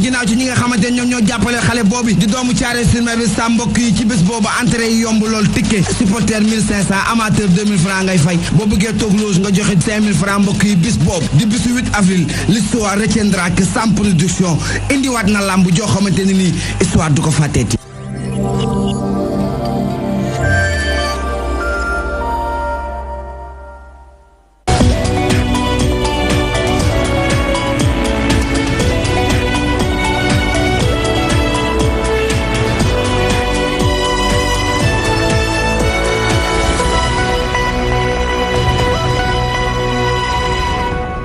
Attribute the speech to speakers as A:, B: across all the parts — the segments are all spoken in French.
A: ginnaaw ci ñi nga xamante ñoom ñoo jàppale xale boobu di doomu Thiaré sur Mer bi sa mbokk yi ci bés boobu entrée yi yomb lool ticket supporter 1500 amateur 2000 francs ngay fay boo bëggee toog loge nga joxe 5000 francs mbokk yi bis boobu di bisu 8 avril l'histoire retiendra que Sam Production indiwaat na lamb joo xamante ne nii histoire du ko fàtteeti.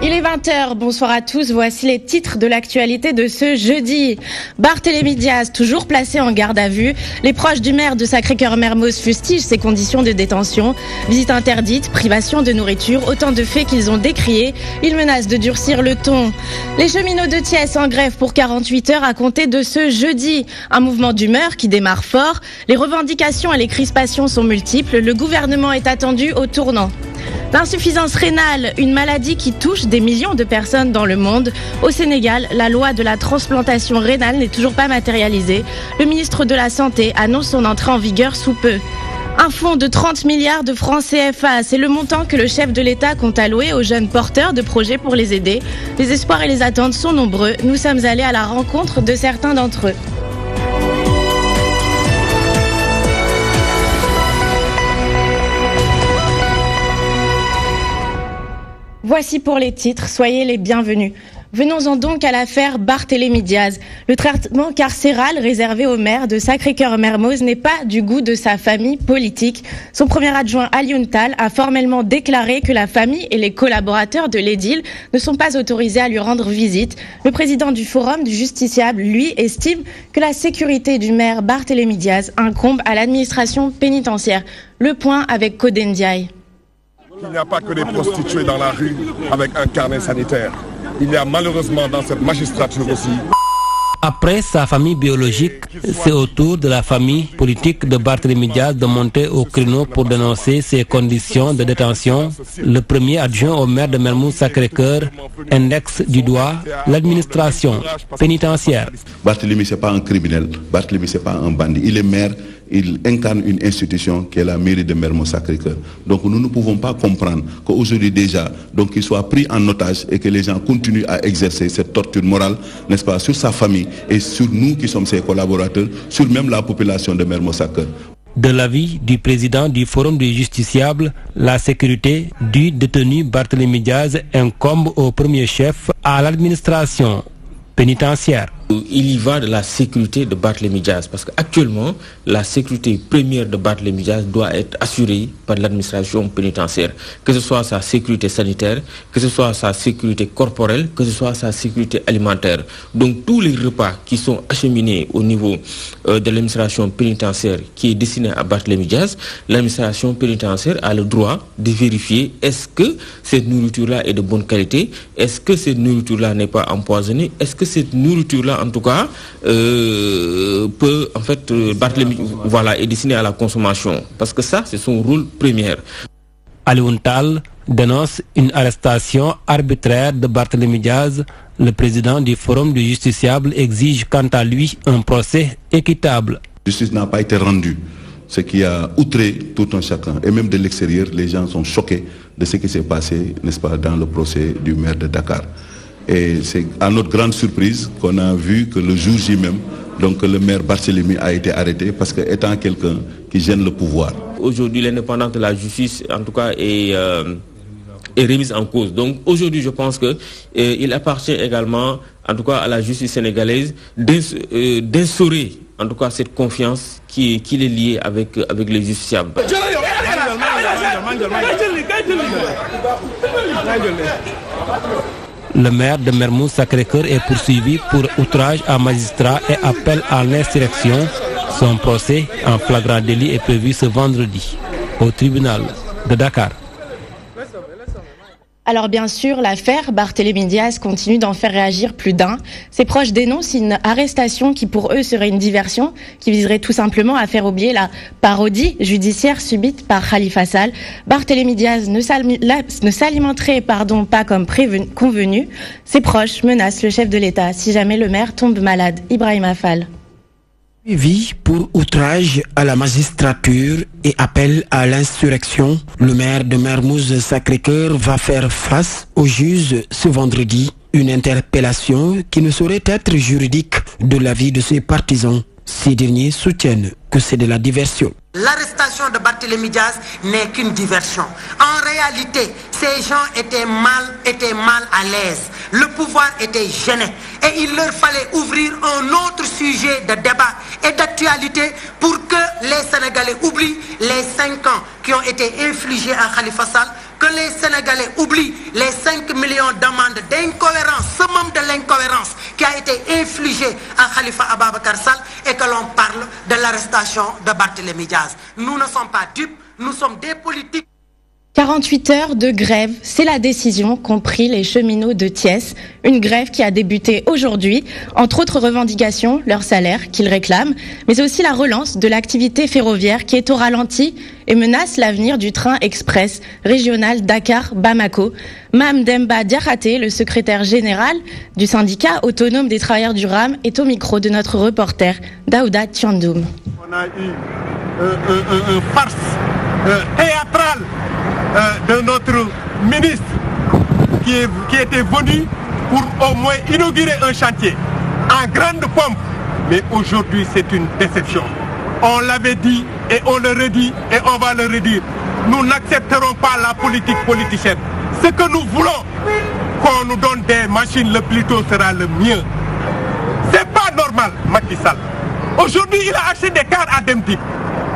B: Il est 20h, bonsoir à tous, voici les titres de l'actualité de ce jeudi. Barthélémy Diaz, toujours placé en garde à vue. Les proches du maire de Sacré-Cœur-Mermoz fustigent ses conditions de détention. Visite interdite, privation de nourriture, autant de faits qu'ils ont décriés. Ils menacent de durcir le ton. Les cheminots de Thiès en grève pour 48 heures à compter de ce jeudi. Un mouvement d'humeur qui démarre fort. Les revendications et les crispations sont multiples. Le gouvernement est attendu au tournant. L'insuffisance rénale, une maladie qui touche des millions de personnes dans le monde. Au Sénégal, la loi de la transplantation rénale n'est toujours pas matérialisée. Le ministre de la Santé annonce son entrée en vigueur sous peu. Un fonds de 30 milliards de francs CFA, c'est le montant que le chef de l'État compte allouer aux jeunes porteurs de projets pour les aider. Les espoirs et les attentes sont nombreux. Nous sommes allés à la rencontre de certains d'entre eux. Voici pour les titres, soyez les bienvenus. Venons-en donc à l'affaire Barthélémy Diaz. Le traitement carcéral réservé au maire de Sacré-Cœur-Mermoz n'est pas du goût de sa famille politique. Son premier adjoint Alioune Tall a formellement déclaré que la famille et les collaborateurs de l'édile ne sont pas autorisés à lui rendre visite. Le président du Forum du Justiciable, lui, estime que la sécurité du maire Barthélémy Diaz incombe à l'administration pénitentiaire. Le point avec Coden Ndiaye.
C: Il n'y a pas que des prostituées dans la rue avec un carnet sanitaire. Il y a malheureusement dans cette magistrature aussi.
D: Après sa famille biologique, c'est au tour de la famille politique de Barthélémy Diaz de monter au créneau pour dénoncer ses conditions de détention. Le premier adjoint au maire de Mermoz Sacré-Cœur indexe du doigt l'administration pénitentiaire.
E: Barthélémy, ce n'est pas un criminel. Barthélémy, ce n'est pas un bandit. Il est maire. Il incarne une institution qui est la mairie de Mermoz Sacré-Cœur. Donc nous ne pouvons pas comprendre qu'aujourd'hui déjà, donc qu'il soit pris en otage et que les gens continuent à exercer cette torture morale, n'est-ce pas, sur sa famille et sur nous qui sommes ses collaborateurs, sur même la population de Mermoz Sacré-Cœur.
D: De l'avis du président du Forum du Justiciable, la sécurité du détenu Barthélémy Diaz incombe au premier chef à l'administration pénitentiaire.
F: Il y va de la sécurité de Barthélémy Diaz parce qu'actuellement, la sécurité première de Barthélémy Diaz doit être assurée par l'administration pénitentiaire, que ce soit sa sécurité sanitaire, que ce soit sa sécurité corporelle, que ce soit sa sécurité alimentaire. Donc tous les repas qui sont acheminés au niveau de l'administration pénitentiaire qui est destinée à Barthélémy Diaz, l'administration pénitentiaire a le droit de vérifier est-ce que cette nourriture-là est de bonne qualité, est-ce que cette nourriture-là n'est pas empoisonnée, est-ce que cette nourriture-là en tout cas, peut en fait, Barthélémy, voilà, est destiné à la consommation. Parce que ça, c'est son rôle premier.
D: Alioune Tall dénonce une arrestation arbitraire de Barthélémy Diaz. Le président du Forum du Justiciable exige quant à lui un procès équitable.
E: La justice n'a pas été rendue, ce qui a outré tout un chacun. Et même de l'extérieur, les gens sont choqués de ce qui s'est passé, n'est-ce pas, dans le procès du maire de Dakar. Et c'est à notre grande surprise qu'on a vu que le jour J même, donc le maire Barthélémy a été arrêté parce que étant quelqu'un qui gêne le pouvoir.
F: Aujourd'hui, l'indépendance de la justice, en tout cas, est remise en cause. Donc aujourd'hui, je pense qu'il appartient également, en tout cas, à la justice sénégalaise d'instaurer, en tout cas, cette confiance qui est liée avec les justiciables.
D: Le maire de Mermoz Sacré-Cœur est poursuivi pour outrage à magistrat et appel à l'insurrection. Son procès en flagrant délit est prévu ce vendredi au tribunal de Dakar.
B: Alors bien sûr, l'affaire Barthélémy Diaz continue d'en faire réagir plus d'un. Ses proches dénoncent une arrestation qui pour eux serait une diversion, qui viserait tout simplement à faire oublier la parodie judiciaire subite par Khalifa Sall. Barthélémy Diaz ne s'alimenterait pas comme convenu. Ses proches menacent le chef de l'État si jamais le maire tombe malade. Ibrahima Fall.
G: Suivi pour outrage à la magistrature et appel à l'insurrection, le maire de Mermoz Sacré-Cœur va faire face au juge ce vendredi. Une interpellation qui ne saurait être juridique de l'avis de ses partisans. Ces derniers soutiennent que c'est de la diversion.
H: L'arrestation de Barthélémy Diaz n'est qu'une diversion. En réalité, ces gens étaient mal à l'aise. Le pouvoir était gêné. Et il leur fallait ouvrir un autre sujet de débat et d'actualité pour que les Sénégalais oublient les 5 ans qui ont été infligés à Khalifa Sall, que les Sénégalais oublient les 5 millions d'amendes d'incohérence, ce même de l'incohérence qui a été infligé à Khalifa Ababacar Sall et que l'on parle de l'arrestation de Barthélémy Diaz. Nous ne sommes pas dupes, nous sommes des politiques.
B: 48 heures de grève, c'est la décision qu'ont pris les cheminots de Thiès. Une grève qui a débuté aujourd'hui. Entre autres revendications, leur salaire qu'ils réclament, mais aussi la relance de l'activité ferroviaire qui est au ralenti et menace l'avenir du train express régional Dakar-Bamako. Mame Demba Diakhaté, le secrétaire général du syndicat autonome des travailleurs du RAM, est au micro de notre reporter Daouda Tiandoum.
I: On a eu un farce théâtral de notre ministre qui était venu pour au moins inaugurer un chantier en grande pompe. Mais aujourd'hui, c'est une déception. On l'avait dit et on le redit et on va le redire. Nous n'accepterons pas la politique politicienne. Ce que nous voulons, qu'on nous donne des machines, le plus tôt sera le mieux. C'est pas normal, Macky Sall. Aujourd'hui, il a acheté des cars à Demtik.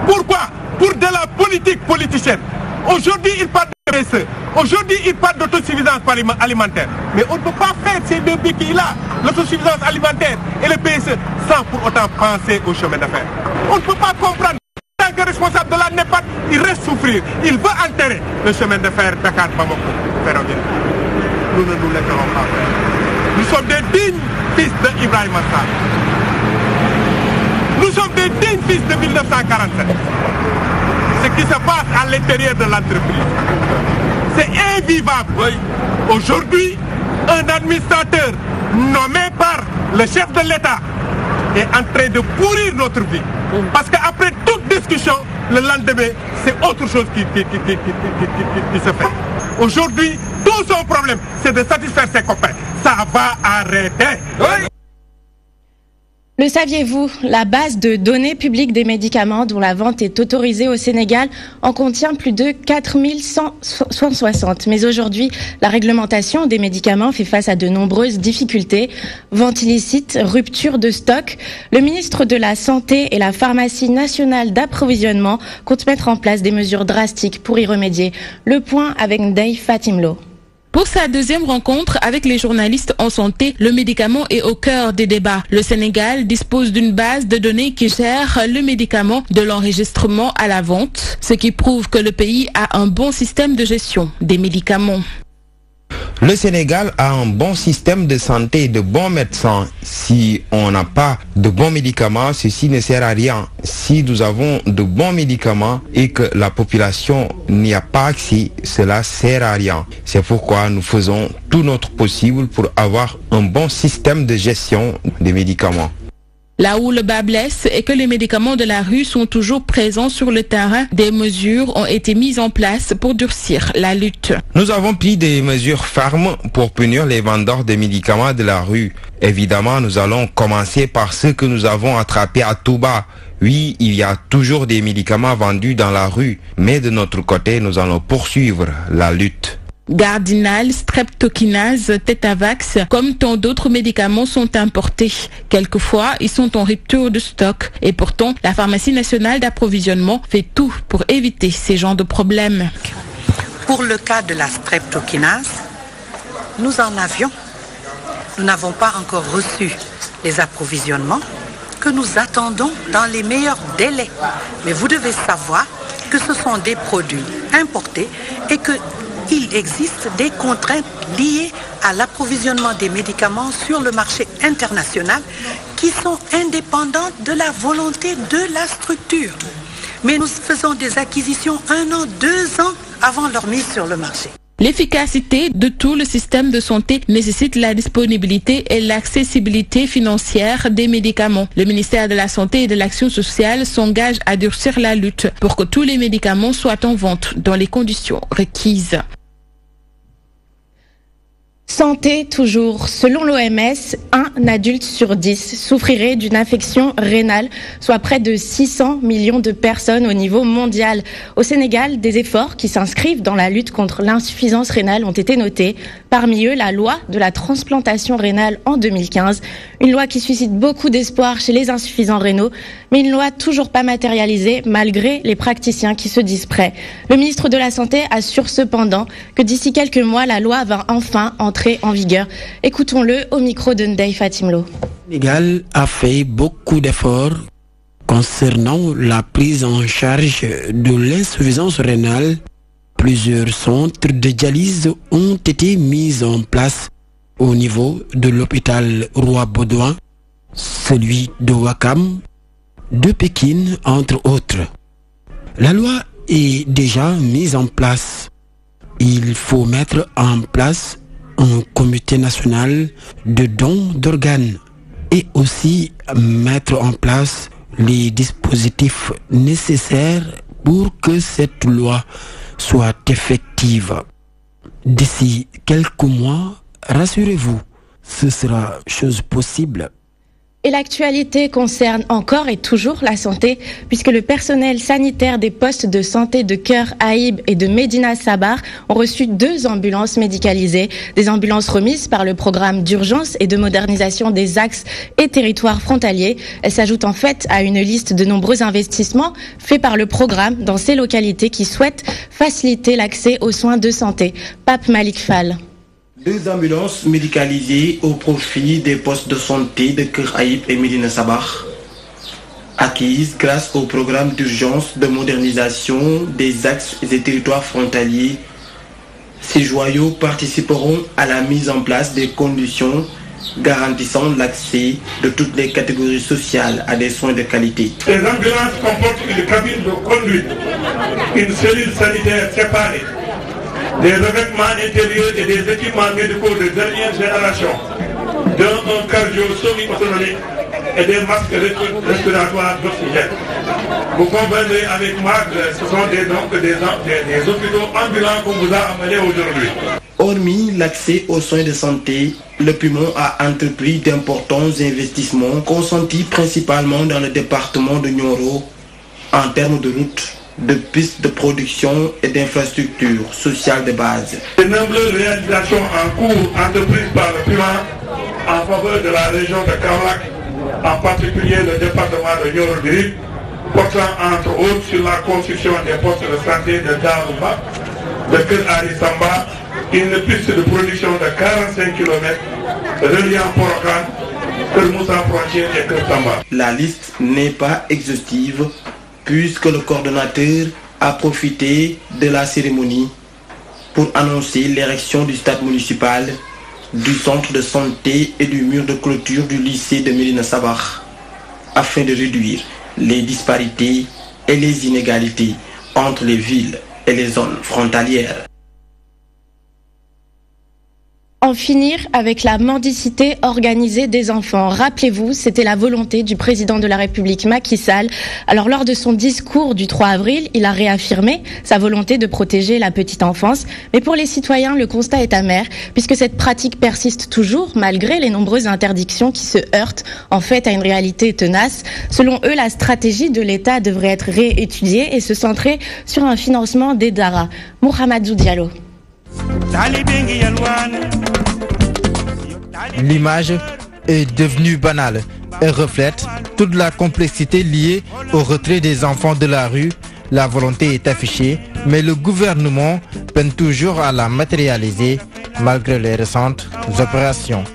I: Pourquoi? Pour de la politique politicienne. Aujourd'hui, il parle de PSE. Aujourd'hui, il parle d'autosuffisance alimentaire. Mais on ne peut pas faire ces deux béquilles-là, l'autosuffisance alimentaire et le PSE, sans pour autant penser au chemin d'affaires. On ne peut pas comprendre. En tant que responsable de la NEPAD, il reste souffrir. Il veut enterrer le chemin de fer Dakar-Bamako ferroviaire. Nous ne nous laisserons pas faire. Nous sommes des dignes fils de Ibrahim Sall. Nous sommes des dignes fils de 1947. Ce qui se passe à l'intérieur de l'entreprise, c'est invivable. Oui. Aujourd'hui, un administrateur nommé par le chef de l'État est en train de pourrir notre vie. Parce qu'après toute discussion, le lendemain, c'est autre chose qui se fait. Aujourd'hui, tout son problème, c'est de satisfaire ses copains. Ça va arrêter. Oui.
B: Le saviez-vous, la base de données publiques des médicaments dont la vente est autorisée au Sénégal en contient plus de 4160. Mais aujourd'hui, la réglementation des médicaments fait face à de nombreuses difficultés. Vente illicite, rupture de stock. Le ministre de la Santé et la Pharmacie nationale d'approvisionnement comptent mettre en place des mesures drastiques pour y remédier. Le point avec Ndeye Fatimlo.
J: Pour sa deuxième rencontre avec les journalistes en santé, le médicament est au cœur des débats. Le Sénégal dispose d'une base de données qui gère le médicament de l'enregistrement à la vente, ce qui prouve que le pays a un bon système de gestion des médicaments.
K: Le Sénégal a un bon système de santé et de bons médecins. Si on n'a pas de bons médicaments, ceci ne sert à rien. Si nous avons de bons médicaments et que la population n'y a pas accès, cela sert à rien. C'est pourquoi nous faisons tout notre possible pour avoir un bon système de gestion des médicaments.
J: Là où le bas blesse est que les médicaments de la rue sont toujours présents sur le terrain, des mesures ont été mises en place pour durcir la lutte.
K: Nous avons pris des mesures fermes pour punir les vendeurs de médicaments de la rue. Évidemment, nous allons commencer par ceux que nous avons attrapés à Touba. Oui, il y a toujours des médicaments vendus dans la rue, mais de notre côté, nous allons poursuivre la lutte.
J: Gardinal, streptokinase, Tetavax, comme tant d'autres médicaments sont importés. Quelquefois, ils sont en rupture de stock. Et pourtant, la Pharmacie nationale d'approvisionnement fait tout pour éviter ces genres de problèmes.
H: Pour le cas de la streptokinase, nous en avions. Nous n'avons pas encore reçu les approvisionnements que nous attendons dans les meilleurs délais. Mais vous devez savoir que ce sont des produits importés et que il existe des contraintes liées à l'approvisionnement des médicaments sur le marché international qui sont indépendantes de la volonté de la structure. Mais nous faisons des acquisitions 1 an, 2 ans avant leur mise sur le marché.
J: L'efficacité de tout le système de santé nécessite la disponibilité et l'accessibilité financière des médicaments. Le ministère de la Santé et de l'Action sociale s'engage à durcir la lutte pour que tous les médicaments soient en vente dans les conditions requises.
B: Santé toujours. Selon l'OMS, un adulte sur 10 souffrirait d'une affection rénale, soit près de 600 millions de personnes au niveau mondial. Au Sénégal, des efforts qui s'inscrivent dans la lutte contre l'insuffisance rénale ont été notés. Parmi eux, la loi de la transplantation rénale en 2015. Une loi qui suscite beaucoup d'espoir chez les insuffisants rénaux, mais une loi toujours pas matérialisée malgré les praticiens qui se disent prêts. Le ministre de la Santé assure cependant que d'ici quelques mois, la loi va enfin entrer en vigueur. Écoutons-le au micro de Ndeye Fatimlo.
G: Le Sénégal a fait beaucoup d'efforts concernant la prise en charge de l'insuffisance rénale. Plusieurs centres de dialyse ont été mis en place au niveau de l'hôpital Roi-Baudouin, celui de Ouakam, de Pékin, entre autres. La loi est déjà mise en place. Il faut mettre en place un comité national de dons d'organes et aussi mettre en place les dispositifs nécessaires pour que cette loi soit effective. D'ici quelques mois, rassurez-vous, ce sera chose possible.
B: Et l'actualité concerne encore et toujours la santé, puisque le personnel sanitaire des postes de santé de Keur Aïb et de Médina Sabar ont reçu 2 ambulances médicalisées, des ambulances remises par le programme d'urgence et de modernisation des axes et territoires frontaliers. Elles s'ajoutent en fait à une liste de nombreux investissements faits par le programme dans ces localités qui souhaitent faciliter l'accès aux soins de santé. Pape Malik Fall.
L: 2 ambulances médicalisées au profit des postes de santé de Keur Aïb et Médina Sabar, acquises grâce au programme d'urgence de modernisation des axes et territoires frontaliers. Ces joyaux participeront à la mise en place des conditions garantissant l'accès de toutes les catégories sociales à des soins de qualité.
M: Ces ambulances comportent une cabine de conduite, une cellule sanitaire séparée, des revêtements intérieurs et des équipements médicaux de dernière génération, dont un cardio semi-autonome et des masques respiratoires d'oxygène. Vous conviendrez avec moi que ce sont des hôpitaux ambulants qu'on vous a amenés aujourd'hui.
L: Hormis l'accès aux soins de santé, le Pumon a entrepris d'importants investissements consentis principalement dans le département de Nioro en termes de routes, de pistes de production et d'infrastructures sociales de base.
M: De nombreuses réalisations en cours entreprises par le Pumon en faveur de la région de Kaolack, en particulier le département de Nioro-Dirib, portant entre autres sur la construction des postes de santé de Darouba, de Keur Arisamba, une piste de production de 45 km reliant Porokhane, Keur Moussa Frontière et Keur Tamba.
L: La liste n'est pas exhaustive puisque le coordonnateur a profité de la cérémonie pour annoncer l'érection du stade municipal, du centre de santé et du mur de clôture du lycée de Médina Sabar, afin de réduire les disparités et les inégalités entre les villes et les zones frontalières.
B: En finir avec la mendicité organisée des enfants. Rappelez-vous, c'était la volonté du président de la République Macky Sall. Alors lors de son discours du 3 avril, il a réaffirmé sa volonté de protéger la petite enfance. Mais pour les citoyens, le constat est amer, puisque cette pratique persiste toujours malgré les nombreuses interdictions qui se heurtent en fait à une réalité tenace. Selon eux, la stratégie de l'État devrait être réétudiée et se centrer sur un financement des daras. Mohamedou Diallo.
N: L'image est devenue banale et reflète toute la complexité liée au retrait des enfants de la rue. La volonté est affichée, mais le gouvernement peine toujours à la matérialiser malgré les récentes opérations.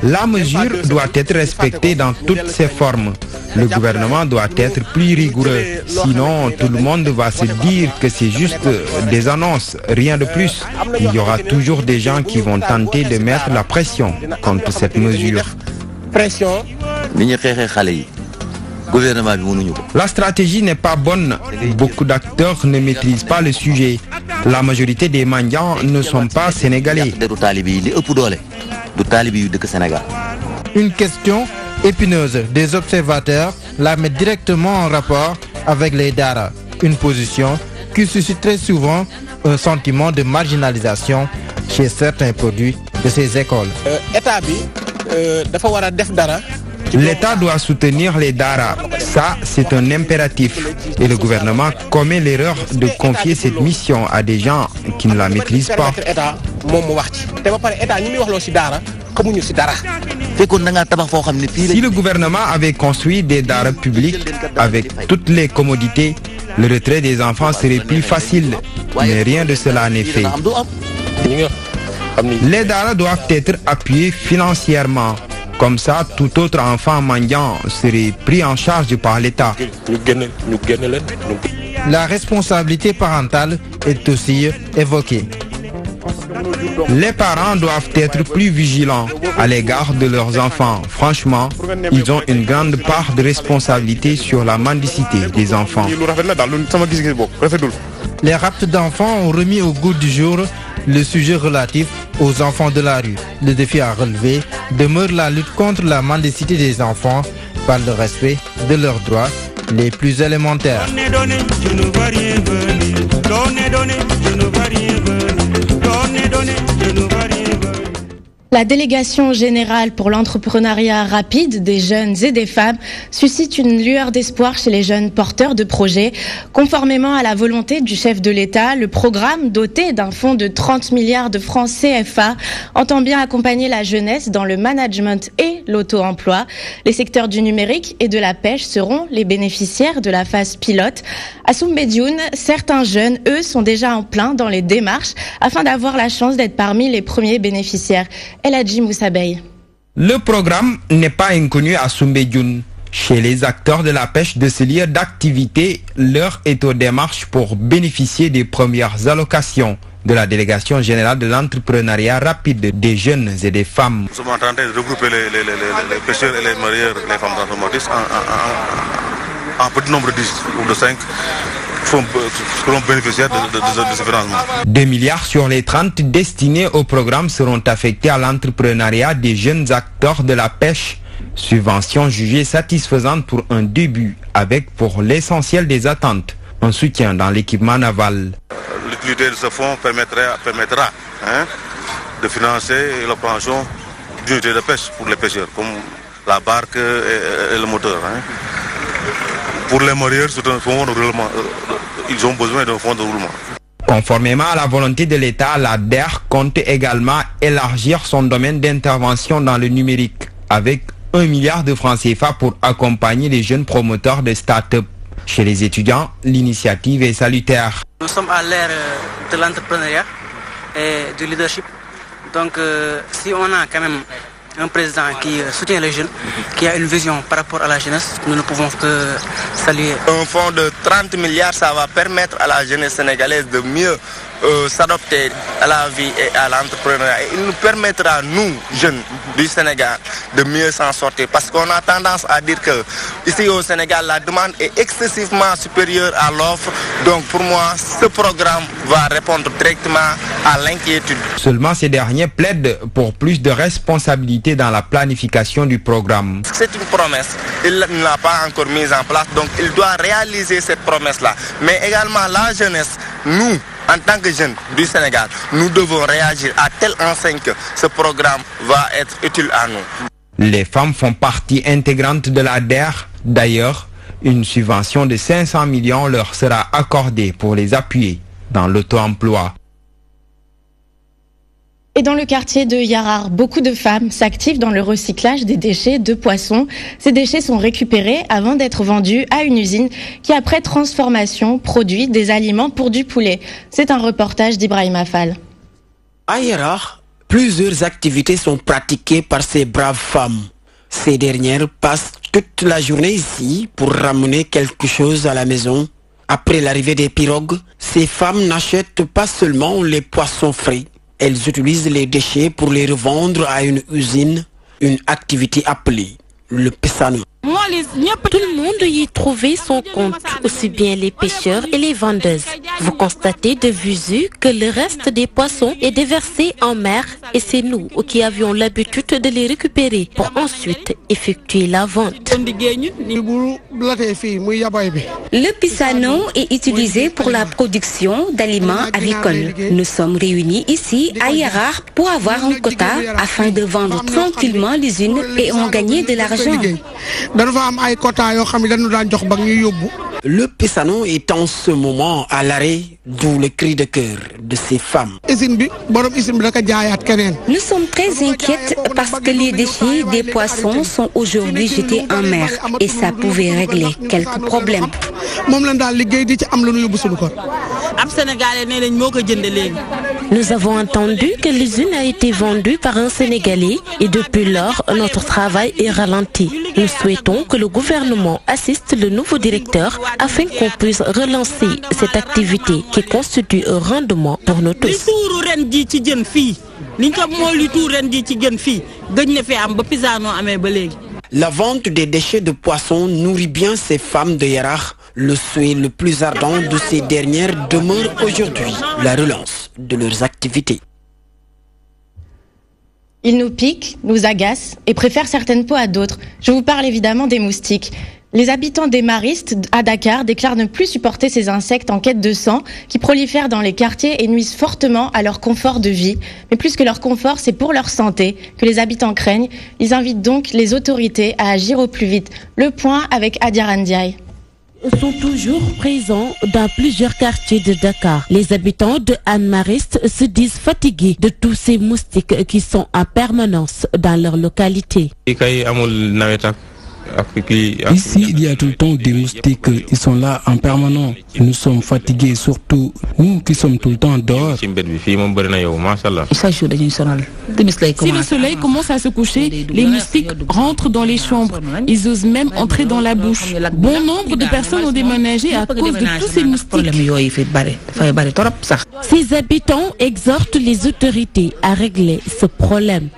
K: La mesure doit être respectée dans toutes ses formes. Le gouvernement doit être plus rigoureux. Sinon, tout le monde va se dire que c'est juste des annonces, rien de plus. Il y aura toujours des gens qui vont tenter de mettre la pression contre cette mesure. La stratégie n'est pas bonne. Beaucoup d'acteurs ne maîtrisent pas le sujet. La majorité des mendiants ne sont pas sénégalais.
N: Une question épineuse des observateurs la met directement en rapport avec les Dara. Une position qui suscite très souvent un sentiment de marginalisation chez certains produits de ces écoles.
K: L'État doit soutenir les Dara. Ça, c'est un impératif. Et le gouvernement commet l'erreur de confier cette mission à des gens qui ne la maîtrisent pas. Si le gouvernement avait construit des Dara publics avec toutes les commodités, le retrait des enfants serait plus facile. Mais rien de cela n'est fait. Les Dara doivent être appuyés financièrement. Comme ça, tout autre enfant mendiant serait pris en charge par l'État.
N: La responsabilité parentale est aussi évoquée.
K: Les parents doivent être plus vigilants à l'égard de leurs enfants. Franchement, ils ont une grande part de responsabilité sur la mendicité des enfants.
N: Les raptes d'enfants ont remis au goût du jour le sujet relatif aux enfants de la rue. Le défi à relever demeure la lutte contre la mendicité des enfants par le respect de leurs droits les plus élémentaires.
B: La délégation générale pour l'entrepreneuriat rapide des jeunes et des femmes suscite une lueur d'espoir chez les jeunes porteurs de projets. Conformément à la volonté du chef de l'État, le programme doté d'un fonds de 30 milliards de francs CFA entend bien accompagner la jeunesse dans le management et l'auto-emploi. Les secteurs du numérique et de la pêche seront les bénéficiaires de la phase pilote. À Soumbédioune, certains jeunes, eux, sont déjà en plein dans les démarches afin d'avoir la chance d'être parmi les premiers bénéficiaires. Eladji Moussabey.
K: Le programme n'est pas inconnu à Soumbédioune. Chez les acteurs de la pêche de ce lieu d'activité, l'heure est aux démarches pour bénéficier des premières allocations de la délégation générale de l'entrepreneuriat rapide des jeunes et des femmes.
O: Nous sommes en train de regrouper les pêcheurs et les marieurs, les femmes transformatrices en petit nombre de 10 ou de 5. Seront bénéficiaires de ce financement.
K: 2 milliards sur les 30 destinés au programme seront affectés à l'entrepreneuriat des jeunes acteurs de la pêche. Subvention jugée satisfaisante pour un début, avec pour l'essentiel des attentes, un soutien dans l'équipement naval.
O: L'utilité de ce fonds permettra de financer l'obtention d'unités de pêche pour les pêcheurs, comme la barque et le moteur. Pour les marieurs, c'est un fonds de roulement. Ils ont besoin d'un fonds de roulement.
K: Conformément à la volonté de l'État, la DER compte également élargir son domaine d'intervention dans le numérique avec 1 milliard de francs CFA pour accompagner les jeunes promoteurs de start-up. Chez les étudiants, l'initiative est salutaire.
P: Nous sommes à l'ère de l'entrepreneuriat et du leadership. Donc si on a quand même un président qui soutient les jeunes, qui a une vision par rapport à la jeunesse, nous ne pouvons que saluer.
Q: Un fonds de 30 milliards, ça va permettre à la jeunesse sénégalaise de mieux s'adapter à la vie et à l'entrepreneuriat. Et il nous permettra, nous, jeunes du Sénégal, de mieux s'en sortir. Parce qu'on a tendance à dire que ici au Sénégal, la demande est excessivement supérieure à l'offre. Donc pour moi, ce programme va répondre directement à l'inquiétude.
K: Seulement ces derniers plaident pour plus de responsabilité dans la planification du programme.
Q: C'est une promesse. Il ne l'a pas encore mise en place. Donc il doit réaliser cette promesse-là. Mais également la jeunesse, nous, en tant que jeunes du Sénégal, nous devons réagir à telle enseigne que ce programme va être utile à nous.
K: Les femmes font partie intégrante de la DER. D'ailleurs, une subvention de 500 millions leur sera accordée pour les appuyer dans l'auto-emploi.
B: Et dans le quartier de Yarar, beaucoup de femmes s'activent dans le recyclage des déchets de poissons. Ces déchets sont récupérés avant d'être vendus à une usine qui, après transformation, produit des aliments pour du poulet. C'est un reportage d'Ibrahim Afal.
G: À Yarar, plusieurs activités sont pratiquées par ces braves femmes. Ces dernières passent toute la journée ici pour ramener quelque chose à la maison. Après l'arrivée des pirogues, ces femmes n'achètent pas seulement les poissons frais. Elles utilisent les déchets pour les revendre à une usine, une activité appelée le Pessano.
R: Tout le monde y trouvait son compte, aussi bien les pêcheurs et les vendeuses. Vous constatez de visu que le reste des poissons est déversé en mer et c'est nous qui avions l'habitude de les récupérer pour ensuite effectuer la vente.
S: Le Pessano est utilisé pour la production d'aliments agricoles. Nous sommes réunis ici à Yarar pour avoir un quota afin de vendre tranquillement l'usine et en gagner de l'argent.
G: Le Pessano est en ce moment à l'arrêt, d'où le cri de cœur de ces femmes.
S: Nous sommes très inquiètes parce que les déchets des poissons sont aujourd'hui jetés en mer et ça pouvait régler quelques problèmes.
R: Nous avons entendu que l'usine a été vendue par un Sénégalais et depuis lors, notre travail est ralenti. Nous souhaitons que le gouvernement assiste le nouveau directeur afin qu'on puisse relancer cette activité qui constitue un rendement pour nous tous.
G: La vente des déchets de poissons nourrit bien ces femmes de Yarar. Le souhait le plus ardent de ces dernières demeure aujourd'hui la relance de leurs activités.
B: Ils nous piquent, nous agacent et préfèrent certaines peaux à d'autres. Je vous parle évidemment des moustiques. Les habitants des Maristes à Dakar déclarent ne plus supporter ces insectes en quête de sang qui prolifèrent dans les quartiers et nuisent fortement à leur confort de vie. Mais plus que leur confort, c'est pour leur santé que les habitants craignent. Ils invitent donc les autorités à agir au plus vite. Le point avec Adiara Ndiaye.
R: Sont toujours présents dans plusieurs quartiers de Dakar. Les habitants de Anne-Mariste se disent fatigués de tous ces moustiques qui sont en permanence dans leur localité.
T: Ici, il y a tout le temps des moustiques, ils sont là en permanence. Nous sommes fatigués, surtout nous qui sommes tout le temps dehors.
J: Si le soleil commence à se coucher, les moustiques rentrent dans les chambres. Ils osent même entrer dans la bouche. Bon nombre de personnes ont déménagé à cause de tous ces moustiques.
R: Ces habitants exhortent les autorités à régler ce problème.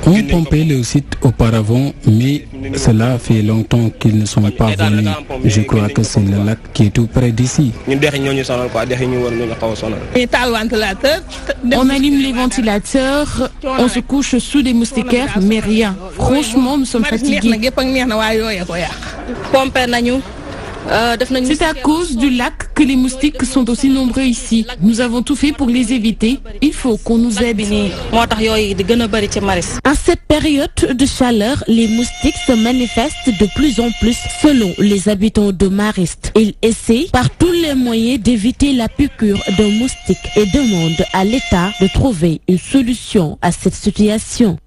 T: On pompait le site auparavant, mais cela fait longtemps qu'ils ne sont pas venus. Je crois que c'est le lac qui est tout près d'ici.
J: On allume les ventilateurs, on se couche sous des moustiquaires, mais rien. Franchement, nous sommes fatigués. C'est à cause du lac que les moustiques sont aussi nombreux ici. Nous avons tout fait pour les éviter. Il faut qu'on nous aide.
R: En cette période de chaleur, les moustiques se manifestent de plus en plus selon les habitants de Mariste. Ils essaient par tous les moyens d'éviter la piqûre d'un moustique et demandent à l'État de trouver une solution à cette situation.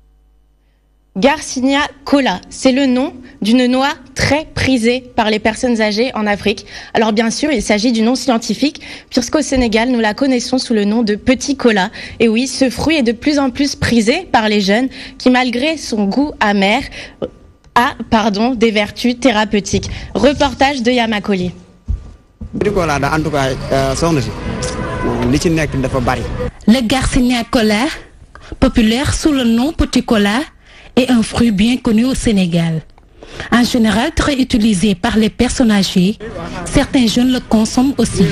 B: Garcinia cola, c'est le nom d'une noix très prisée par les personnes âgées en Afrique. Alors bien sûr, il s'agit du nom scientifique, puisqu'au Sénégal, nous la connaissons sous le nom de petit cola. Et oui, ce fruit est de plus en plus prisé par les jeunes qui, malgré son goût amer, a des vertus thérapeutiques. Reportage de Yamakoli.
U: Le Garcinia cola, populaire sous le nom petit cola, est un fruit bien connu au Sénégal. En général très utilisé par les personnes âgées, certains jeunes le consomment aussi.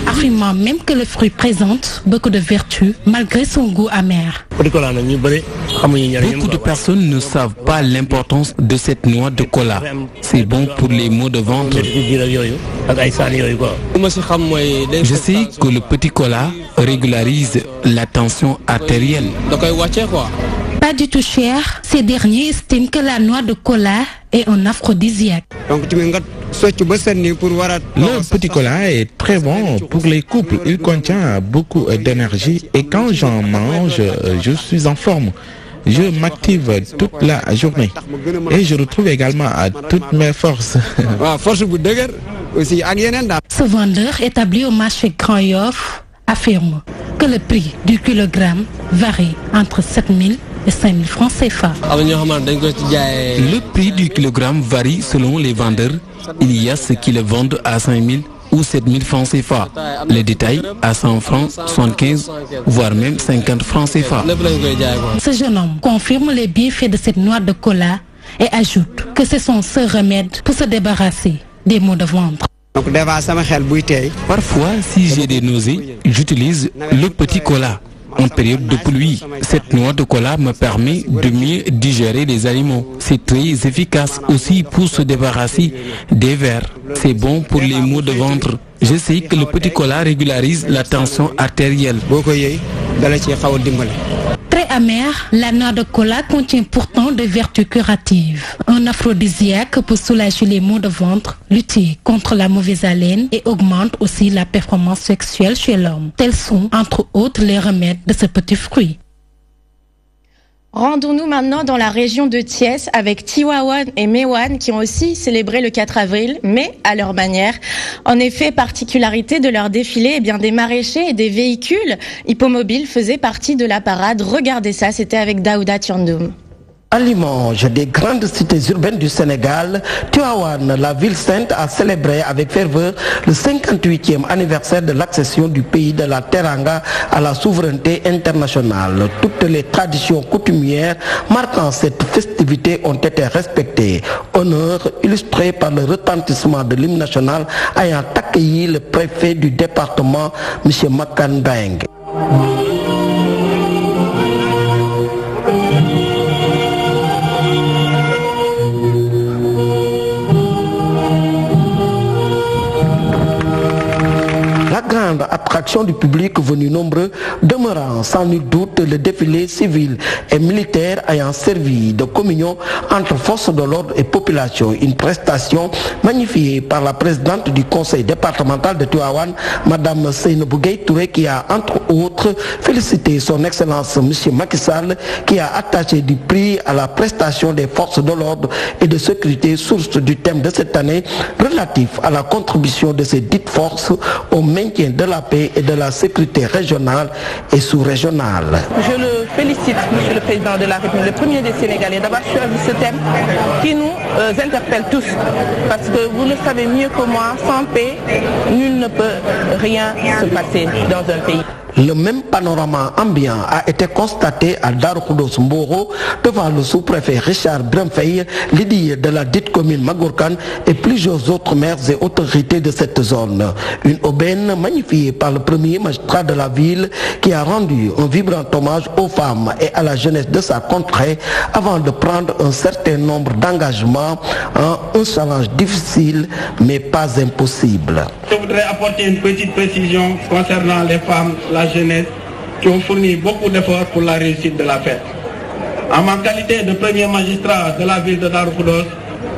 U: Affirmant même que le fruit présente beaucoup de vertus malgré son goût amer.
T: Beaucoup de personnes ne savent pas l'importance de cette noix de cola. C'est bon pour les maux de ventre. Je sais que le petit cola régularise la tension artérielle.
U: Pas du tout cher, ces derniers estiment que la noix de cola est un aphrodisiaque.
K: Le petit cola est très bon pour les couples. Il contient beaucoup d'énergie et quand j'en mange, je suis en forme. Je m'active toute la journée et je retrouve également toutes mes forces.
U: Ce vendeur établi au marché Grand Yoff affirme que le prix du kilogramme varie entre 7 000 et 5 000 francs CFA.
T: Le prix du kilogramme varie selon les vendeurs. Il y a ceux qui le vendent à 5 000 ou 7 000 francs CFA. Les détails à 100 francs, 75, voire même 50 francs CFA.
U: Ce jeune homme confirme les bienfaits de cette noix de cola et ajoute que c'est son seul remède pour se débarrasser des maux de ventre.
T: Parfois, si j'ai des nausées, j'utilise le petit cola. En période de pluie, cette noix de cola me permet de mieux digérer les aliments. C'est très efficace aussi pour se débarrasser des vers. C'est bon pour les maux de ventre. Je sais que le petit cola régularise la tension artérielle.
U: Très amère, la noix de cola contient pourtant des vertus curatives. Un aphrodisiaque pour soulager les maux de ventre, lutter contre la mauvaise haleine et augmente aussi la performance sexuelle chez l'homme. Tels sont, entre autres, les remèdes de ce petit fruit.
B: Rendons-nous maintenant dans la région de Thiès avec Tivaouane et Meouane qui ont aussi célébré le 4 avril, mais à leur manière. En effet, particularité de leur défilé, eh bien, des maraîchers et des véhicules hippomobiles faisaient partie de la parade. Regardez ça, c'était avec Daouda Thiandoum.
A: À Limoges, des grandes cités urbaines du Sénégal, Tivaouane, la ville sainte, a célébré avec ferveur le 58e anniversaire de l'accession du pays de la Teranga à la souveraineté internationale. Toutes les traditions coutumières marquant cette festivité ont été respectées. Honneur illustré par le retentissement de l'hymne national ayant accueilli le préfet du département, M. Makan Beng. Grande attraction du public venu nombreux, demeurant sans nul doute le défilé civil et militaire ayant servi de communion entre forces de l'ordre et population. Une prestation magnifiée par la présidente du conseil départemental de Tivaouane, Madame Seynabou Gueye Touré, qui a entre autres félicité son excellence M. Macky Sall, qui a attaché du prix à la prestation des forces de l'ordre et de sécurité, source du thème de cette année relatif à la contribution de ces dites forces au maintien de la paix et de la sécurité régionale et sous-régionale.
V: Je le félicite, Monsieur le Président de la République, le premier des Sénégalais, d'avoir choisi ce thème qui nous interpelle tous. Parce que vous le savez mieux que moi, sans paix, nul ne peut rien se passer dans un pays.
A: Le même panorama ambiant a été constaté à Darou Mboro devant le sous-préfet Richard Bremfey, l'édile de la dite commune Magourkan et plusieurs autres maires et autorités de cette zone. Une aubaine magnifiée par le premier magistrat de la ville qui a rendu un vibrant hommage aux femmes et à la jeunesse de sa contrée avant de prendre un certain nombre d'engagements en un challenge difficile mais pas impossible.
W: Je voudrais apporter une petite précision concernant les femmes, la jeunesse, qui ont fourni beaucoup d'efforts pour la réussite de la fête. En ma qualité de premier magistrat de la ville de Darou Khoudoss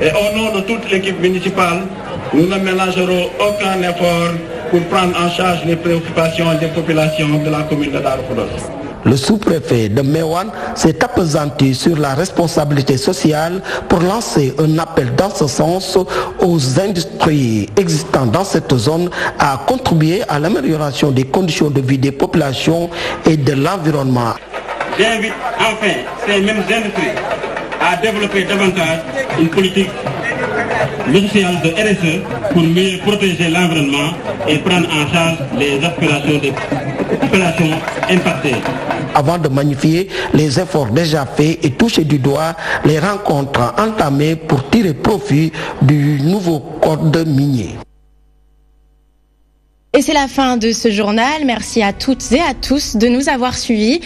W: et au nom de toute l'équipe municipale, nous ne ménagerons aucun effort pour prendre en charge les préoccupations des populations de la commune de Darou Khoudoss.
A: Le sous-préfet de Meouane s'est appesanti sur la responsabilité sociale pour lancer un appel dans ce sens aux industries existantes dans cette zone à contribuer à l'amélioration des conditions de vie des populations et de l'environnement.
W: J'invite enfin ces mêmes industries à développer davantage une politique sociale de RSE pour mieux protéger l'environnement et prendre en charge les aspirations des populations impactées.
A: Avant de magnifier les efforts déjà faits et toucher du doigt les rencontres entamées pour tirer profit du nouveau code minier.
B: Et c'est la fin de ce journal. Merci à toutes et à tous de nous avoir suivis.